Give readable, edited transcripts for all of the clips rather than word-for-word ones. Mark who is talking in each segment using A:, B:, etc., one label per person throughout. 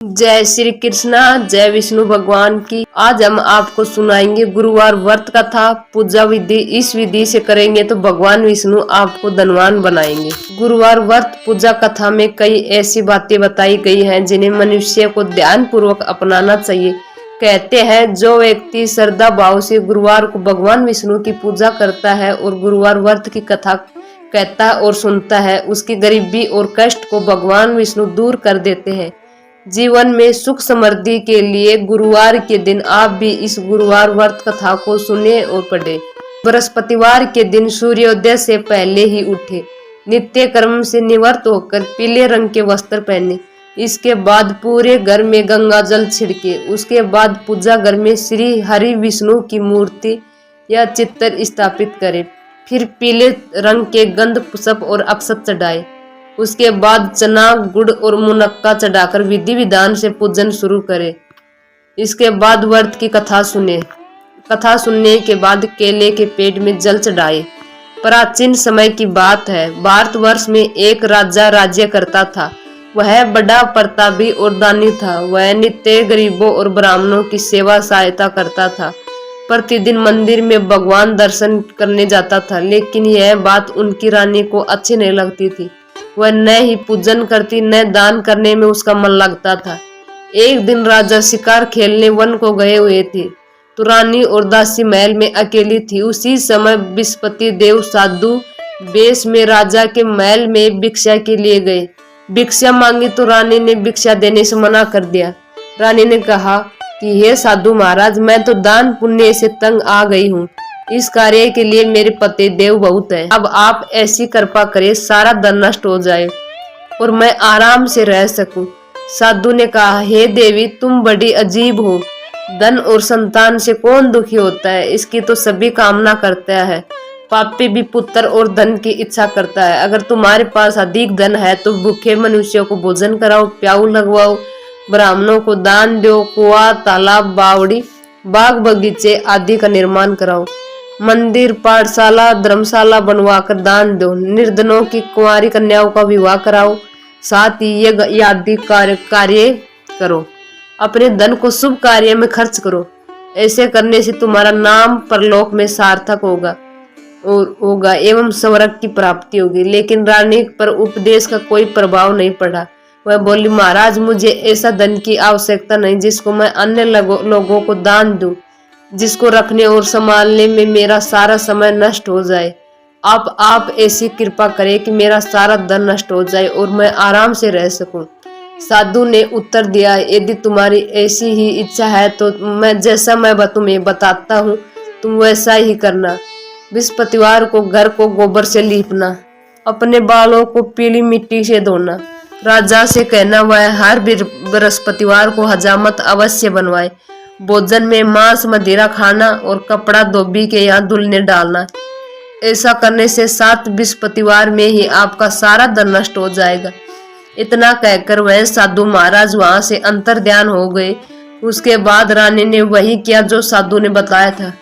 A: जय श्री कृष्णा, जय विष्णु भगवान की। आज हम आपको सुनाएंगे गुरुवार व्रत कथा पूजा विधि। इस विधि से करेंगे तो भगवान विष्णु आपको धनवान बनाएंगे। गुरुवार व्रत पूजा कथा में कई ऐसी बातें बताई गई हैं जिन्हें मनुष्य को ध्यान पूर्वक अपनाना चाहिए। कहते हैं जो व्यक्ति श्रद्धा भाव से गुरुवार को भगवान विष्णु की पूजा करता है और गुरुवार व्रत की कथा कहता और सुनता है, उसकी गरीबी और कष्ट को भगवान विष्णु दूर कर देते हैं। जीवन में सुख समृद्धि के लिए गुरुवार के दिन आप भी इस गुरुवार व्रत कथा को सुने और पढ़े। बृहस्पतिवार के दिन सूर्योदय से पहले ही उठे, नित्य कर्म से निवृत्त होकर पीले रंग के वस्त्र पहने। इसके बाद पूरे घर में गंगा जल छिड़के। उसके बाद पूजा घर में श्री हरि विष्णु की मूर्ति या चित्र स्थापित करे। फिर पीले रंग के गंध पुष्प और अक्षत चढ़ाए। उसके बाद चना गुड़ और मुनक्का चढ़ाकर विधि विधान से पूजन शुरू करें। इसके बाद व्रत की कथा सुने। कथा सुनने के बाद केले के पेड़ में जल चढ़ाए। प्राचीन समय की बात है, भारतवर्ष में एक राजा राज्य करता था। वह बड़ा प्रतापी और दानी था। वह नित्य गरीबों और ब्राह्मणों की सेवा सहायता करता था। प्रतिदिन मंदिर में भगवान दर्शन करने जाता था, लेकिन यह बात उनकी रानी को अच्छी नहीं लगती थी। वह न ही पूजन करती न दान करने में उसका मन लगता था। एक दिन राजा शिकार खेलने वन को गए हुए थे, तो रानी और दासी महल में अकेली थी। उसी समय बृहस्पति देव साधु वेश में राजा के महल में भिक्षा के लिए गए। भिक्षा मांगी तो रानी ने भिक्षा देने से मना कर दिया। रानी ने कहा कि हे साधु महाराज, मैं तो दान पुण्य से तंग आ गई हूँ। इस कार्य के लिए मेरे पति देव बहुत है। अब आप ऐसी कृपा करें सारा धन नष्ट हो जाए और मैं आराम से रह सकूं। साधु ने कहा, हे देवी, तुम बड़ी अजीब हो। धन और संतान से कौन दुखी होता है? इसकी तो सभी कामना करता है। पापी भी पुत्र और धन की इच्छा करता है। अगर तुम्हारे पास अधिक धन है तो भूखे मनुष्यों को भोजन कराओ, प्याऊ लगवाओ, ब्राह्मणों को दान दो, कुआं, तालाब, बावड़ी, बाग बगीचे आदि का निर्माण कराओ, मंदिर, पाठशाला, धर्मशाला बनवाकर दान दो, निर्धनों की कुंवारी कन्याओं का विवाह कराओ, साथ ही ये आदि कार्य करो। अपने धन को शुभ कार्य में खर्च करो। ऐसे करने से तुम्हारा नाम परलोक में सार्थक होगा एवं स्वर्ग की प्राप्ति होगी। लेकिन रानी पर उपदेश का कोई प्रभाव नहीं पड़ा। वह बोली, महाराज, मुझे ऐसा धन की आवश्यकता नहीं जिसको मैं अन्य लोगों को दान दूं, जिसको रखने और संभालने में मेरा सारा समय नष्ट हो जाए। आप ऐसी कृपा करें कि मेरा सारा धन नष्ट हो जाए और मैं आराम से रह सकूं। साधु ने उत्तर दिया, यदि तुम्हारी ऐसी ही इच्छा है तो जैसा मैं तुम्हें बताता हूँ तुम वैसा ही करना। बृहस्पतिवार को घर को गोबर से लीपना, अपने बालों को पीली मिट्टी से धोना, राजा से कहना वह हर बृहस्पतिवार को हजामत अवश्य बनवाए, भोजन में मांस मदिरा खाना और कपड़ा धोबी के यहाँ धुलने डालना। ऐसा करने से 7 बृहस्पतिवार में ही आपका सारा धन नष्ट हो जाएगा। इतना कहकर वह साधु महाराज वहां से अंतर्ध्यान हो गए। उसके बाद रानी ने वही किया जो साधु ने बताया था।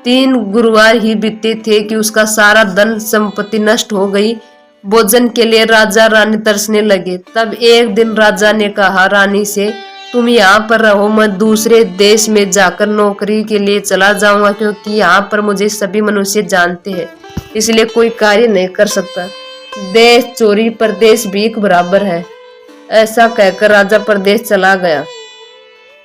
A: 3 गुरुवार ही बीते थे कि उसका सारा धन संपत्ति नष्ट हो गई। भोजन के लिए राजा रानी तरसने लगे। तब एक दिन राजा ने कहा रानी से, तुम यहाँ पर रहो, मैं दूसरे देश में जाकर नौकरी के लिए चला जाऊंगा, क्योंकि यहाँ पर मुझे सभी मनुष्य जानते हैं, इसलिए कोई कार्य नहीं कर सकता। देश चोरी परदेश भीख बराबर है। ऐसा कहकर राजा परदेश चला गया।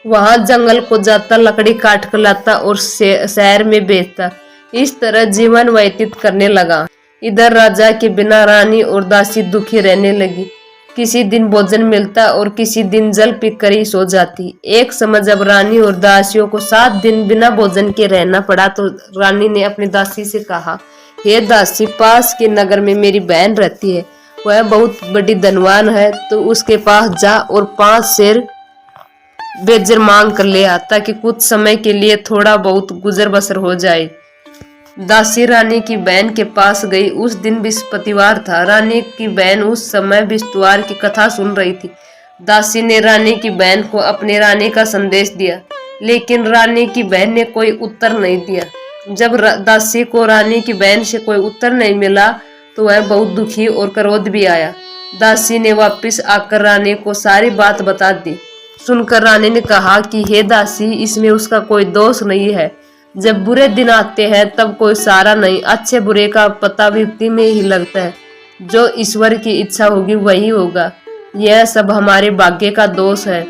A: वहां जंगल को जाता, लकड़ी काट कर लाता और शहर में बेचता। इस तरह जीवन व्यतीत करने लगा। इधर राजा के बिना रानी और दासी दुखी रहने लगी। किसी दिन भोजन मिलता और किसी दिन जल पीकर ही सो जाती। एक समय जब रानी और दासियों को 7 दिन बिना भोजन के रहना पड़ा तो रानी ने अपनी दासी से कहा, हे दासी, पास के नगर में मेरी बहन रहती है, वह बहुत बड़ी धनवान है, तो उसके पास जा और 5 शेर बेजर मांग कर ले आ, ताकि कुछ समय के लिए थोड़ा बहुत गुजर बसर हो जाए। दासी रानी की बहन के पास गई। उस दिन बृहस्पतिवार था। रानी की बहन उस समय बृहस्पतिवार की कथा सुन रही थी। दासी ने रानी की बहन को अपने रानी का संदेश दिया, लेकिन रानी की बहन ने कोई उत्तर नहीं दिया। जब दासी को रानी की बहन से कोई उत्तर नहीं मिला तो वह बहुत दुखी और क्रोध भी आया। दासी ने वापस आकर रानी को सारी बात बता दी। सुनकर रानी ने कहा कि हे दासी, इसमें उसका कोई दोष नहीं है। जब बुरे दिन आते हैं तब कोई सहारा नहीं, अच्छे बुरे का पता व्यक्ति में ही लगता है। जो ईश्वर की इच्छा होगी वही होगा। यह सब हमारे भाग्य का दोष है।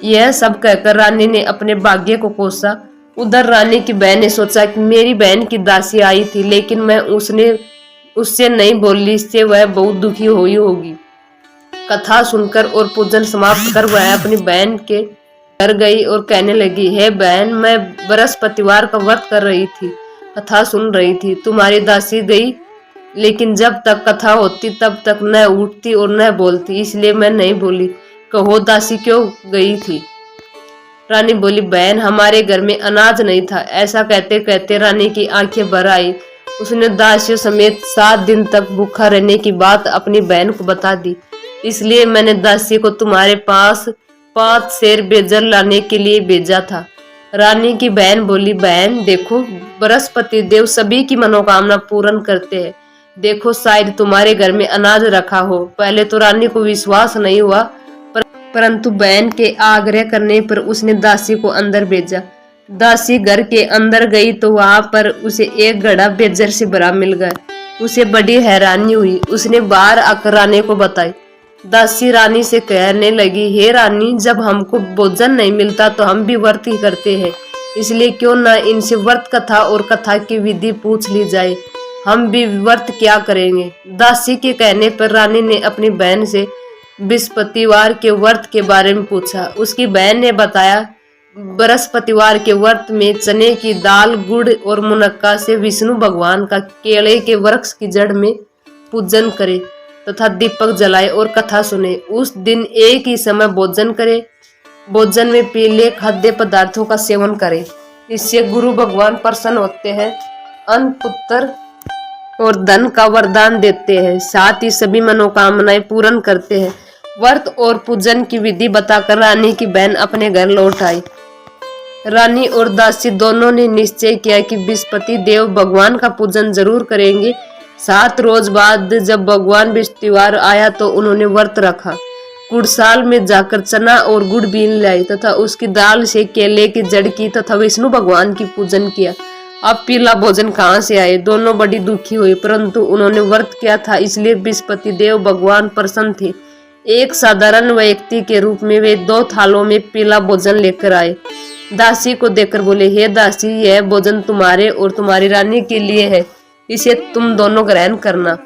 A: यह सब कहकर रानी ने अपने भाग्य को कोसा। उधर रानी की बहन ने सोचा कि मेरी बहन की दासी आई थी, लेकिन मैं उससे नहीं बोली, इससे वह बहुत दुखी हुई होगी। कथा सुनकर और पूजन समाप्त कर वह अपनी बहन के घर गई और कहने लगी, हे बहन, मैं बृहस्पतिवार का व्रत कर रही थी, कथा सुन रही थी। तुम्हारी दासी गई, लेकिन जब तक कथा होती तब तक न उठती और न बोलती, इसलिए मैं नहीं बोली। कहो दासी क्यों गई थी? रानी बोली, बहन, हमारे घर में अनाज नहीं था। ऐसा कहते कहते रानी की आंखें भर आई। उसने दासियों समेत 7 दिन तक भूखा रहने की बात अपनी बहन को बता दी। इसलिए मैंने दासी को तुम्हारे पास 5 सेर बेजर लाने के लिए भेजा था। रानी की बहन बोली, बहन देखो, बृहस्पति देव सभी की मनोकामना पूर्ण करते हैं। देखो, शायद तुम्हारे घर में अनाज रखा हो। पहले तो रानी को विश्वास नहीं हुआ, परंतु बहन के आग्रह करने पर उसने दासी को अंदर भेजा। दासी घर के अंदर गई तो वहां पर उसे एक घड़ा बेजर से भरा मिल गया। उसे बड़ी हैरानी हुई। उसने बाहर आकर रानी को बताई। दासी रानी से कहने लगी, हे रानी, जब हमको भोजन नहीं मिलता तो हम भी व्रत ही करते हैं, इसलिए क्यों न इनसे व्रत कथा और कथा की विधि पूछ ली जाए। हम भी व्रत क्या करेंगे। दासी के कहने पर रानी ने अपनी बहन से बृहस्पतिवार के व्रत के बारे में पूछा। उसकी बहन ने बताया, बृहस्पतिवार के व्रत में चने की दाल, गुड़ और मुनक्का से विष्णु भगवान का केले के वृक्ष की जड़ में पूजन करे तथा दीपक जलाए और कथा सुने। उस दिन एक ही समय भोजन करे। भोजन में पीले खाद्य पदार्थों का सेवन करे। इससे गुरु भगवान प्रसन्न होते हैं, अन्न, पुत्र और धन का वरदान देते हैं, साथ ही सभी मनोकामनाएं पूर्ण करते हैं। व्रत और पूजन की विधि बताकर रानी की बहन अपने घर लौट आई। रानी और दासी दोनों ने निश्चय किया कि बृहस्पति देव भगवान का पूजन जरूर करेंगे। 7 रोज बाद जब भगवान बृहस्पतिवार आया तो उन्होंने व्रत रखा। गुड़साल में जाकर चना और गुड़ बीन लाई तथा उसकी दाल से केले की जड़ की तथा विष्णु भगवान की पूजन किया। अब पीला भोजन कहाँ से आए? दोनों बड़ी दुखी हुई, परंतु उन्होंने व्रत किया था, इसलिए बृहस्पति देव भगवान प्रसन्न थे। एक साधारण व्यक्ति के रूप में वे 2 थालों में पीला भोजन लेकर आए। दासी को देकर बोले, हे दासी, यह भोजन तुम्हारे और तुम्हारी रानी के लिए है, इसे तुम दोनों ग्रहण करना।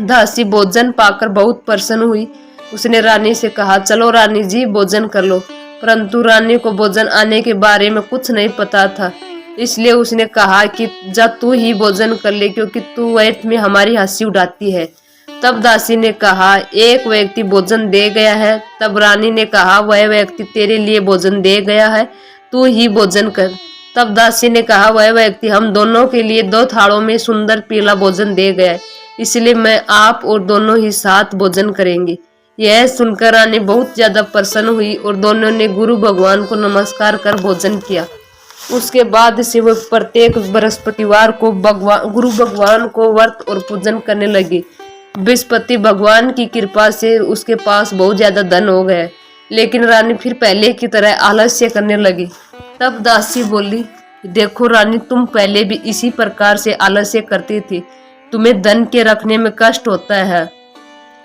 A: दासी भोजन पाकर बहुत प्रसन्न हुई। उसने रानी से कहा, चलो रानी जी, भोजन कर लो। परंतु रानी को भोजन आने के बारे में कुछ नहीं पता था, इसलिए उसने कहा कि जा तू ही भोजन कर ले, क्योंकि तू वैठ में हमारी हंसी उड़ाती है। तब दासी ने कहा, एक व्यक्ति भोजन दे गया है। तब रानी ने कहा, वह व्यक्ति तेरे लिए भोजन दे गया है, तू ही भोजन कर। तब दासी ने कहा, वह व्यक्ति हम दोनों के लिए 2 थालों में सुंदर पीला भोजन दे गया है, इसलिए मैं आप और दोनों ही साथ भोजन करेंगे। यह सुनकर रानी बहुत ज्यादा प्रसन्न हुई और दोनों ने गुरु भगवान को नमस्कार कर भोजन किया। उसके बाद से वह प्रत्येक बृहस्पतिवार को गुरु भगवान को व्रत और पूजन करने लगी। बृहस्पति भगवान की कृपा से उसके पास बहुत ज्यादा धन हो गया, लेकिन रानी फिर पहले की तरह आलस्य करने लगी। तब दासी बोली, देखो रानी, तुम पहले भी इसी प्रकार से आलस्य करती थी। तुम्हें धन के रखने में कष्ट होता है,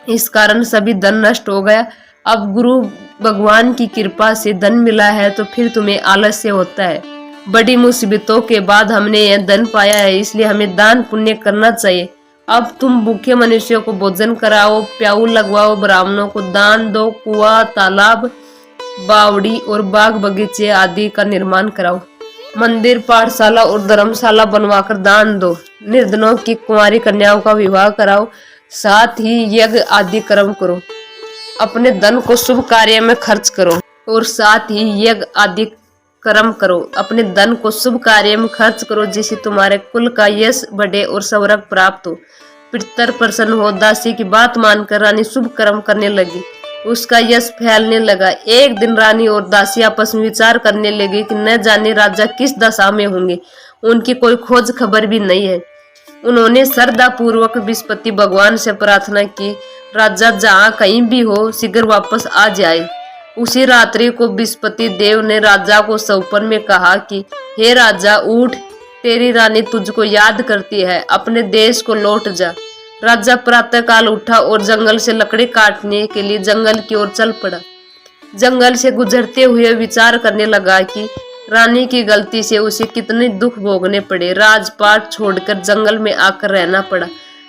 A: इस कारण सभी धन नष्ट हो गया। अब गुरु भगवान की कृपा से धन मिला है तो फिर तुम्हें आलस्य होता है। बड़ी मुसीबतों के बाद हमने यह धन पाया है, इसलिए हमें दान पुण्य करना चाहिए। अब तुम भूखे मनुष्यों को भोजन कराओ, प्याऊ लगवाओ, ब्राह्मणों को दान दो, कुआं, तालाब, बावड़ी और बाग बगीचे आदि का निर्माण कराओ, मंदिर, पाठशाला और धर्मशाला बनवाकर दान दो, निर्धनों की कुंवारी कन्याओं का विवाह कराओ, साथ ही यज्ञ आदि कर्म करो, अपने धन को शुभ कार्य में खर्च करो और साथ ही यज्ञ आदि कर्म करो, अपने धन को शुभ कार्य में खर्च करो, जिससे तुम्हारे कुल का यश बढ़े और सौभाग्य प्राप्त हो, पितर प्रसन्न हो। दासी की बात मानकर रानी शुभ कर्म करने लगी। उसका यश फैलने लगा। एक दिन रानी और दासी आपस में विचार करने लगे कि न जाने राजा किस दशा में होंगे, उनकी कोई खोज खबर भी नहीं है। उन्होंने श्रद्धा पूर्वक बृहस्पति भगवान से प्रार्थना की, राजा जहाँ कहीं भी हो शीघ्र वापस आ जाए। उसी रात्रि को बृहस्पति देव ने राजा को स्वप्न में कहा कि हे राजा उठ, तेरी रानी तुझको याद करती है, अपने देश को लौट जा। राजा प्रातःकाल उठा और जंगल से लकड़ी काटने के लिए जंगल की ओर चल पड़ा। जंगल से गुजरते हुए विचार करने लगा कि रानी की गलती से उसे कितने दुख भोगने पड़े। राजपाट छोड़कर जंगल में आकर रहना पड़ा।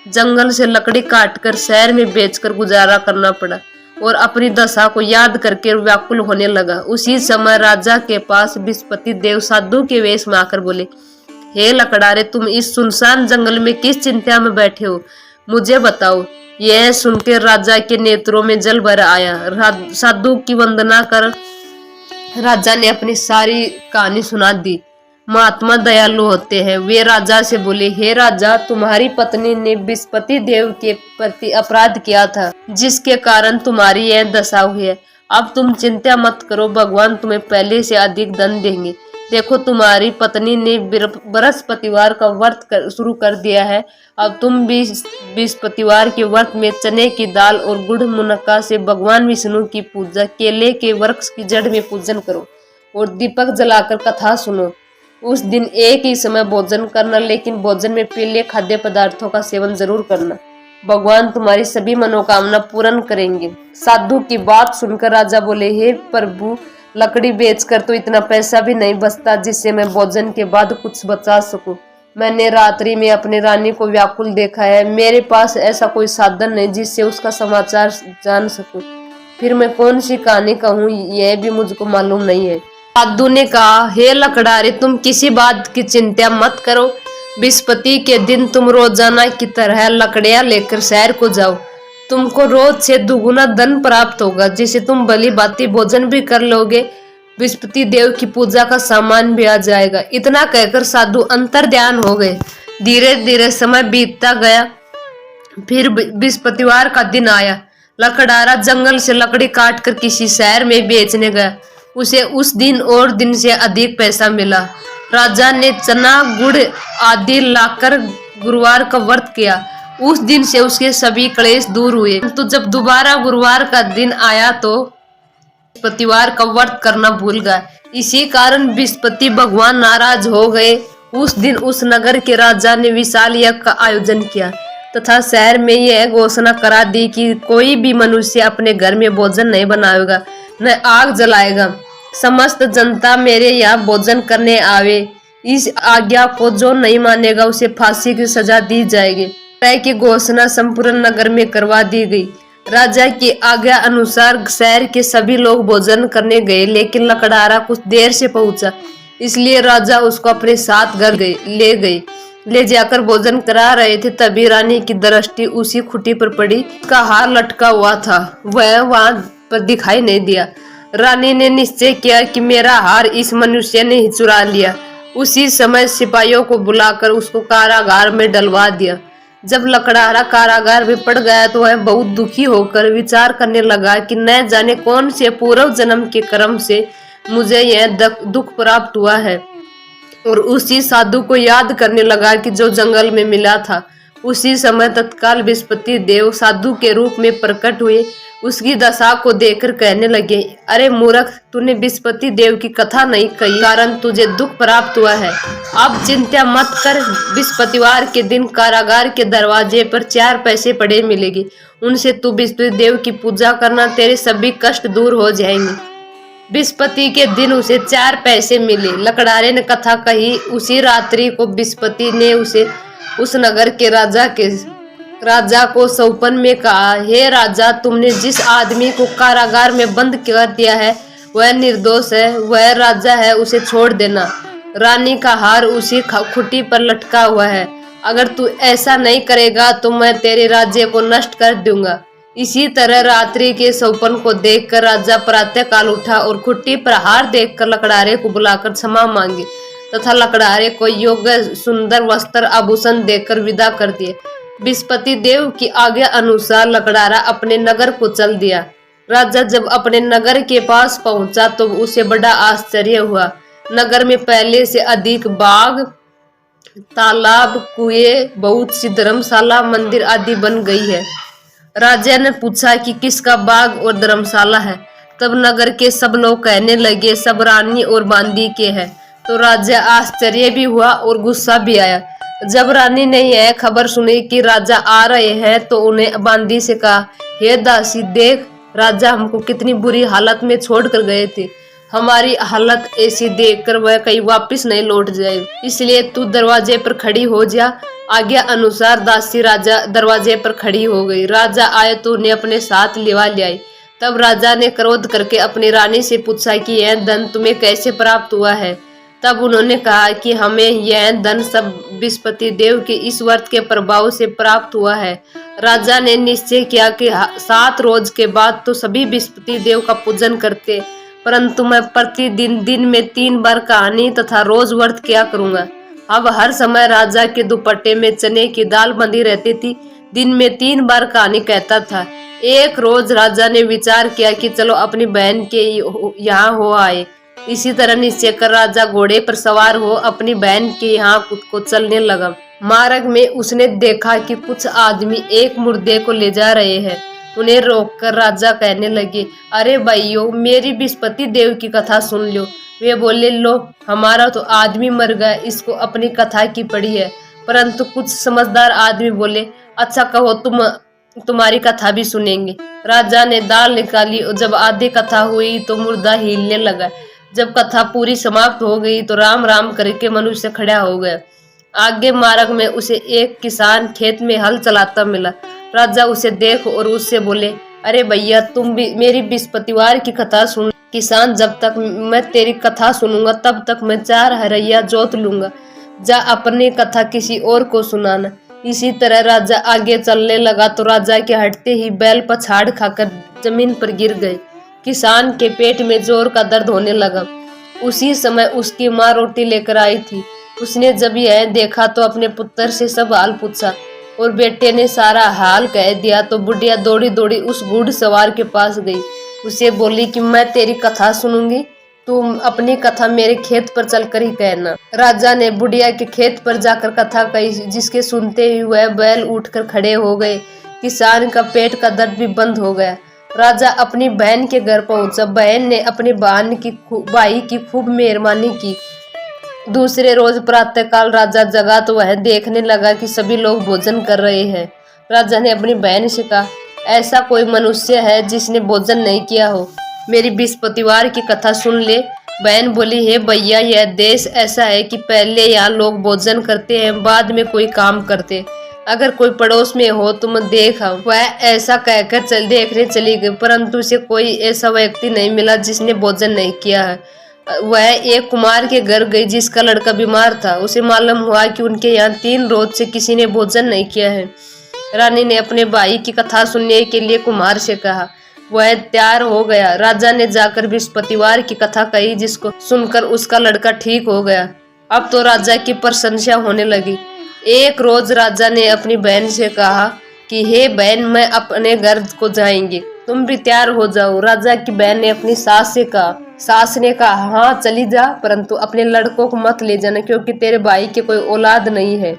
A: जंगल से लकड़ी काटकर शहर में बेचकर गुजारा करना पड़ा और अपनी दशा को याद करके व्याकुल होने लगा। उसी समय राजा के पास बृहस्पति देव साधु के वेश में आकर बोले, हे लकड़ारे, तुम इस सुनसान जंगल में किस चिंता में बैठे हो, मुझे बताओ। यह सुनकर राजा के नेत्रों में जल भर आया। साधु की वंदना कर राजा ने अपनी सारी कहानी सुना दी। महात्मा दयालु होते हैं। वे राजा से बोले, हे राजा, तुम्हारी पत्नी ने बृहस्पति देव के प्रति अपराध किया था, जिसके कारण तुम्हारी यह दशा हुई है। अब तुम चिंता मत करो, भगवान तुम्हें पहले से अधिक धन देंगे। देखो, तुम्हारी पत्नी ने बृहस्पतिवार का व्रत शुरू कर दिया है। अब तुम भी बृहस्पतिवार के व्रत में चने की दाल और गुड़ मुनक्का से भगवान विष्णु की पूजा, केले के वृक्ष की जड़ में पूजन करो और दीपक जलाकर कथा सुनो। उस दिन एक ही समय भोजन करना, लेकिन भोजन में पीले खाद्य पदार्थों का सेवन जरूर करना। भगवान तुम्हारी सभी मनोकामना पूर्ण करेंगे। साधु की बात सुनकर राजा बोले, हे प्रभु, लकड़ी बेचकर तो इतना पैसा भी नहीं बचता जिससे मैं भोजन के बाद कुछ बचा सकूं। मैंने रात्रि में अपनी रानी को व्याकुल देखा है। मेरे पास ऐसा कोई साधन नहीं जिससे उसका समाचार जान सकूं। फिर मैं कौन सी कहानी कहूँ, यह भी मुझको मालूम नहीं है। साधु ने कहा, हे लकड़ारे, तुम किसी बात की चिंता मत करो। बृहस्पति के दिन तुम रोजाना की तरह लकड़ियां लेकर शहर को जाओ। तुमको रोज से दुगुना धन प्राप्त होगा, जिसे तुम भली भांति भोजन भी कर लोगे। बृहस्पति देव की पूजा का सामान भी आ जाएगा। इतना कहकर साधु अंतर ध्यान हो गए। धीरे धीरे समय बीतता गया। फिर बृहस्पतिवार का दिन आया। लकड़ारा जंगल से लकड़ी काटकर किसी शहर में बेचने गया। उसे उस दिन और दिन से अधिक पैसा मिला। राजा ने चना गुड़ आदि लाकर गुरुवार का व्रत किया। उस दिन से उसके सभी क्लेश दूर हुए। तो जब दोबारा गुरुवार का दिन आया तो बृहस्पतिवार का व्रत करना भूल गया। इसी कारण बृहस्पति भगवान नाराज हो गए। उस दिन उस नगर के राजा ने विशाल यज्ञ का आयोजन किया तथा शहर में यह घोषणा करा दी कि कोई भी मनुष्य अपने घर में भोजन नहीं बनाएगा, न आग जलाएगा। समस्त जनता मेरे यहाँ भोजन करने आवे। इस आज्ञा को जो नहीं मानेगा उसे फांसी की सजा दी जाएगी। की घोषणा संपूर्ण नगर में करवा दी गई। राजा की आज्ञा अनुसार शहर के सभी लोग भोजन करने गए, लेकिन लकड़ारा कुछ देर से पहुंचा, इसलिए राजा उसको अपने साथ घर ले जाकर भोजन करा रहे थे। तभी रानी की दृष्टि उसी खुटी पर पड़ी। उसका हार लटका हुआ था, वह वहां पर दिखाई नहीं दिया। रानी ने निश्चय किया कि मेरा हार इस मनुष्य ने ही चुरा लिया। उसी समय सिपाहियों को बुलाकर उसको कारागार में डलवा दिया। जब लकड़ारा कारागार में पड़ गया तो वह बहुत दुखी होकर विचार करने लगा कि न जाने कौन से पूर्व जन्म के कर्म से मुझे यह दुख प्राप्त हुआ है, और उसी साधु को याद करने लगा कि जो जंगल में मिला था। उसी समय तत्काल बृहस्पति देव साधु के रूप में प्रकट हुए। उसकी दशा को देखकर कहने लगे, अरे मूर्ख, तूने बृहस्पति देव की कथा नहीं कही, कारण तुझे दुख प्राप्त हुआ है। अब चिंता मत कर। बृहस्पतिवार के दिन कारागार के दरवाजे पर 4 पैसे पड़े मिलेंगे। उनसे तू बृहस्पति देव की पूजा करना, तेरे सभी कष्ट दूर हो जाएंगे। बृहस्पति के दिन उसे 4 पैसे मिले। लकड़ारे ने कथा कही। उसी रात्रि को बृहस्पति ने उसे उस नगर के राजा को स्वप्न में कहा, हे राजा, तुमने जिस आदमी को कारागार में बंद कर दिया है वह निर्दोष है, वह राजा है, उसे छोड़ देना। रानी का हार उसी खुटी पर लटका हुआ है। अगर तू ऐसा नहीं करेगा तो मैं तेरे राज्य को नष्ट कर दूंगा। इसी तरह रात्रि के स्वप्न को देखकर राजा प्रातः काल उठा और खुट्टी पर हार देखकर लकड़ारे को बुलाकर क्षमा मांगी तथा लकड़ारे को योग्य सुंदर वस्त्र आभूषण देकर विदा कर दिए। बृहस्पति देव की आज्ञा अनुसार लकड़ारा अपने नगर को चल दिया। राजा जब अपने नगर के पास पहुंचा तो उसे बड़ा आश्चर्य हुआ। नगर में पहले से अधिक बाग, तालाब, कुएं, बहुत सी धर्मशाला, मंदिर आदि बन गई है। राजा ने पूछा कि किसका बाग और धर्मशाला है। तब नगर के सब लोग कहने लगे सब रानी और बांदी के हैं। तो राजा आश्चर्य भी हुआ और गुस्सा भी आया। जब रानी ने यह खबर सुनी कि राजा आ रहे हैं तो उन्हें बांदी से कहा, हे दासी देख, राजा हमको कितनी बुरी हालत में छोड़ कर गए थे। हमारी हालत ऐसी देखकर वह कहीं वापस नहीं लौट जाए, इसलिए तू दरवाजे पर खड़ी हो जा। आज्ञा अनुसार दासी राजा दरवाजे पर खड़ी हो गई। राजा आए तो उन्हें अपने साथ लिवा ले आई। तब राजा ने क्रोध करके अपनी रानी से पूछा कि यह धन तुम्हें कैसे प्राप्त हुआ है। तब उन्होंने कहा कि हमें यह धन सब बृहस्पति देव के इस व्रत के प्रभाव से प्राप्त हुआ है। राजा ने निश्चय किया कि 7 रोज के बाद तो सभी बृहस्पति देव का पूजन करते, परंतु मैं प्रतिदिन दिन में 3 बार कहानी तथा रोज व्रत किया करूंगा। अब हर समय राजा के दुपट्टे में चने की दाल बंधी रहती थी। दिन में 3 बार कहानी कहता था। एक रोज राजा ने विचार किया कि चलो अपनी बहन के यहाँ हो आए। इसी तरह निश्चय कर राजा घोड़े पर सवार हो अपनी बहन के यहाँ खुद को चलने लगा। मार्ग में उसने देखा कि कुछ आदमी एक मुर्दे को ले जा रहे हैं। उन्हें रोककर राजा कहने लगे, अरे भाइयों, मेरी बृहस्पति देव की कथा सुन लो। वे बोले, लो, हमारा तो आदमी मर गया, इसको अपनी कथा की पड़ी है। परंतु कुछ समझदार आदमी बोले, अच्छा कहो, तुम्हारी कथा भी सुनेंगे। राजा ने दाल निकाली और जब आधी कथा हुई तो मुर्दा हिलने लगा। जब कथा पूरी समाप्त हो गई तो राम राम करके मनुष्य खड़ा हो गया। आगे मार्ग में उसे एक किसान खेत में हल चलाता मिला। राजा उसे देख और उससे बोले, अरे भैया, तुम भी मेरी बृहस्पतिवार की कथा सुन। किसान, जब तक मैं तेरी कथा सुनूंगा तब तक मैं 4 हरैया जोत लूंगा। जा अपनी कथा किसी और को सुनाना। इसी तरह राजा आगे चलने लगा तो राजा के हटते ही बैल पछाड़ खाकर जमीन पर गिर गए। किसान के पेट में जोर का दर्द होने लगा। उसी समय उसकी माँ रोटी लेकर आई थी। उसने जब यह देखा तो अपने पुत्र से सब हाल पूछा और बेटे ने सारा हाल कह दिया। तो बुढ़िया दौड़ी दौड़ी उस घुड़ सवार के पास गई। उसे बोली कि मैं तेरी कथा सुनूंगी, तुम अपनी कथा मेरे खेत पर चलकर ही कहना। राजा ने बुढ़िया के खेत पर जाकर कथा कही, जिसके सुनते ही वह बैल उठकर खड़े हो गए। किसान का पेट का दर्द भी बंद हो गया। राजा अपनी बहन के घर पहुंचा। बहन ने अपनी भाई की खूब मेहरबानी की। दूसरे रोज प्रातःकाल राजा जगा तो वह देखने लगा कि सभी लोग भोजन कर रहे हैं। राजा ने अपनी बहन से कहा, ऐसा कोई मनुष्य है जिसने भोजन नहीं किया हो, मेरी बृहस्पतिवार की कथा सुन ले। बहन बोली, हे भैया, यह देश ऐसा है कि पहले यहाँ लोग भोजन करते हैं, बाद में कोई काम करते। अगर कोई पड़ोस में हो तो मैं देख आऊं। वह ऐसा कहकर देखने चली गई, परंतु उसे कोई ऐसा व्यक्ति नहीं मिला जिसने भोजन नहीं किया है। वह एक कुमार के घर गई जिसका लड़का बीमार था। उसे मालूम हुआ कि उनके यहाँ 3 रोज से किसी ने भोजन नहीं किया है। रानी ने अपने भाई की कथा सुनने के लिए कुमार से कहा। वह तैयार हो गया। राजा ने जाकर बृहस्पतिवार की कथा कही, जिसको सुनकर उसका लड़का ठीक हो गया। अब तो राजा की प्रशंसा होने लगी। एक रोज राजा ने अपनी बहन से कहा कि हे बहन, मैं अपने घर को जाएंगे, तुम भी तैयार हो जाओ। राजा की बहन ने अपनी सास से कहा। सास ने कहा, हाँ चली जा, परंतु अपने लड़कों को मत ले जाना, क्योंकि तेरे भाई के कोई औलाद नहीं है।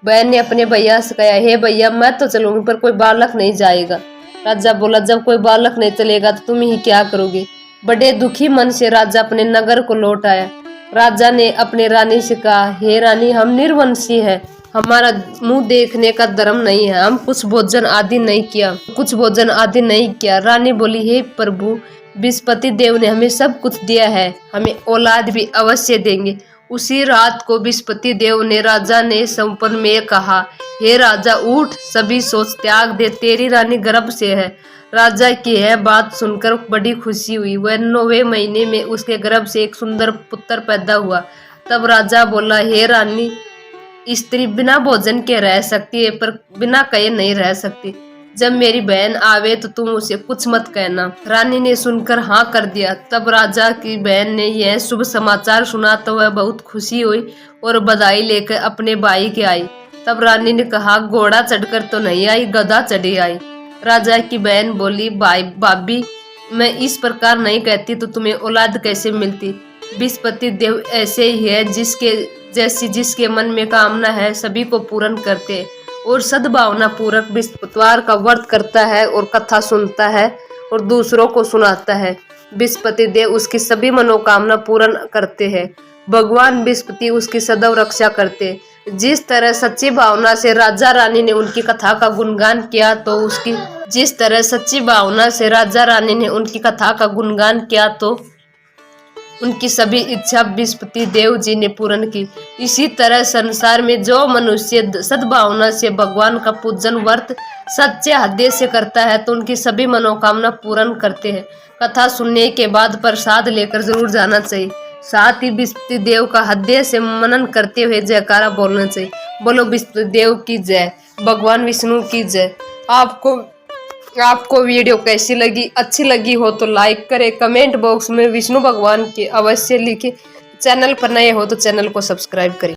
A: बहन ने अपने भैया से कहा, हे भैया, मैं तो चलूंगी पर कोई बालक नहीं जाएगा। राजा बोला, जब कोई बालक नहीं चलेगा तो तुम ही क्या करोगे। बड़े दुखी मन से राजा अपने नगर को लौट आया। राजा ने अपने रानी से कहा, हे रानी, हम निर्वंशी हैं, हमारा मुंह देखने का धर्म नहीं है, हम कुछ भोजन आदि नहीं किया। रानी बोली, हे प्रभु, बृहस्पति देव ने हमें सब कुछ दिया है, हमें औलाद भी अवश्य देंगे। उसी रात को बृहस्पति देव ने राजा ने सपन में कहा, हे राजा, उठ, सभी सोच त्याग दे, तेरी रानी गर्भ से है। राजा की यह बात सुनकर बड़ी खुशी हुई। वह 9वें महीने में उसके गर्भ से एक सुंदर पुत्र पैदा हुआ। तब राजा बोला, हे रानी, स्त्री बिना भोजन के रह सकती है पर बिना कहे नहीं रह सकती। जब मेरी बहन आवे तो तुम उसे कुछ मत कहना। रानी ने सुनकर हाँ कर दिया। तब राजा की बहन ने यह शुभ समाचार सुना तो वह बहुत खुशी हुई और बधाई लेकर अपने भाई के आई। तब रानी ने कहा, घोड़ा चढ़कर तो नहीं आई, गधा चढ़ी आई। राजा की बहन बोली, भाभी, मैं इस प्रकार नहीं कहती तो तुम्हें औलाद कैसे मिलती। बृहस्पति देव ऐसे ही है, जिसके मन में कामना है सभी को पूर्ण करते और सद्भावना पूर्वक बृहस्पतिवार का व्रत करता है और कथा सुनता है और दूसरों को सुनाता है। बृहस्पति देव उसकी सभी मनोकामना पूर्ण करते हैं। भगवान बृहस्पति उसकी सदैव रक्षा करते। जिस तरह सच्ची भावना से राजा रानी ने उनकी कथा का गुणगान किया तो उनकी सभी इच्छा बृहस्पति देव जी ने पूर्ण की। इसी तरह संसार में जो मनुष्य सद्भावना से भगवान का पूजन व्रत सच्चे हृदय से करता है तो उनकी सभी मनोकामना पूर्ण करते हैं। कथा सुनने के बाद प्रसाद लेकर जरूर जाना चाहिए। साथ ही बृहस्पति देव का हृदय से मनन करते हुए जयकारा बोलना चाहिए। बोलो बृहस्पति देव की जय, भगवान विष्णु की जय। आपको वीडियो कैसी लगी? अच्छी लगी हो तो लाइक करें, कमेंट बॉक्स में विष्णु भगवान की अवश्य लिखें। चैनल पर नए हो तो चैनल को सब्सक्राइब करें।